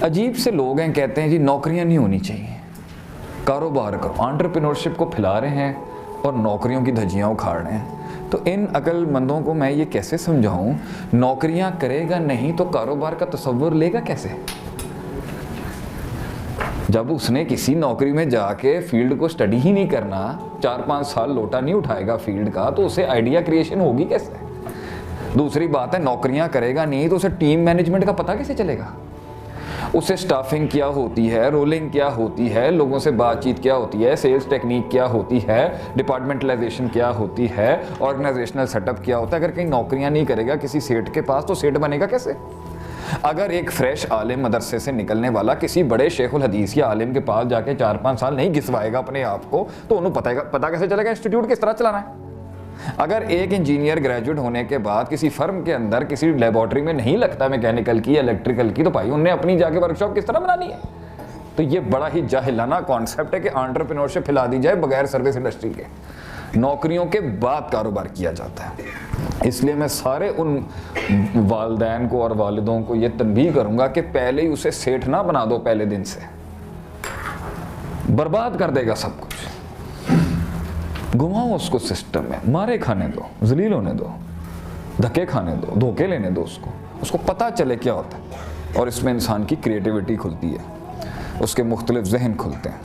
अजीब से लोग हैं, कहते हैं जी नौकरियां नहीं होनी चाहिए, कारोबार करो, एंटरप्रेन्योरशिप को फैला रहे हैं और नौकरियों की धज्जियां उखाड़ रहे हैं। तो इन अक्लमंदों को मैं ये कैसे समझाऊं, नौकरियां करेगा नहीं तो कारोबार का तसव्वुर लेगा कैसे? जब उसने किसी नौकरी में जाके फील्ड को स्टडी ही नहीं करना, 4-5 साल लोटा नहीं उठाएगा फील्ड का, तो उसे आइडिया क्रिएशन होगी कैसे? दूसरी बात है, नौकरियां करेगा नहीं तो उसे टीम मैनेजमेंट का पता कैसे चलेगा? उसे स्टाफिंग क्या होती है, रोलिंग क्या होती है, लोगों से बातचीत क्या होती है, सेल्स टेक्निक क्या होती है, डिपार्टमेंटलाइजेशन क्या होती है, ऑर्गेनाइजेशनल सेटअप क्या होता है। अगर कहीं नौकरियां नहीं करेगा किसी सेठ के पास तो सेठ बनेगा कैसे? अगर एक फ्रेश आलिम मदरसे से निकलने वाला किसी बड़े शेखुल हदीस या आलिम के पास जाके 4-5 साल नहीं घिसवाएगा अपने आप को, तो उन्हें पता कैसे चलेगा इंस्टीट्यूट किस तरह चलाना है? अगर एक इंजीनियर ग्रेजुएट होने के बाद किसी फर्म के अंदर किसी लेबोरेटरी में नहीं लगता मैकेनिकल की, इलेक्ट्रिकल की, तो भाई उन्हें अपनी जाके वर्कशॉप किस तरह बनानी है? तो ये बड़ा ही जाहिलाना कॉन्सेप्ट है कि एंटरप्रेन्योरशिप फैला दी जाए बगैर सर्विस इंडस्ट्री के। नौकरियों के बाद कारोबार किया जाता है। इसलिए मैं सारे उन वालिदैन को और वालिदों को ये तनबीह करूंगा कि पहले ही उसे सेठ ना बना दो, पहले दिन से बर्बाद कर देगा सब कुछ। घुमाओ उसको सिस्टम में, मारे खाने दो, जलील होने दो, धक्के खाने दो, धोखे लेने दो, उसको पता चले क्या होता है। और इसमें इंसान की क्रिएटिविटी खुलती है, उसके मुख्तलिफ जहन खुलते हैं।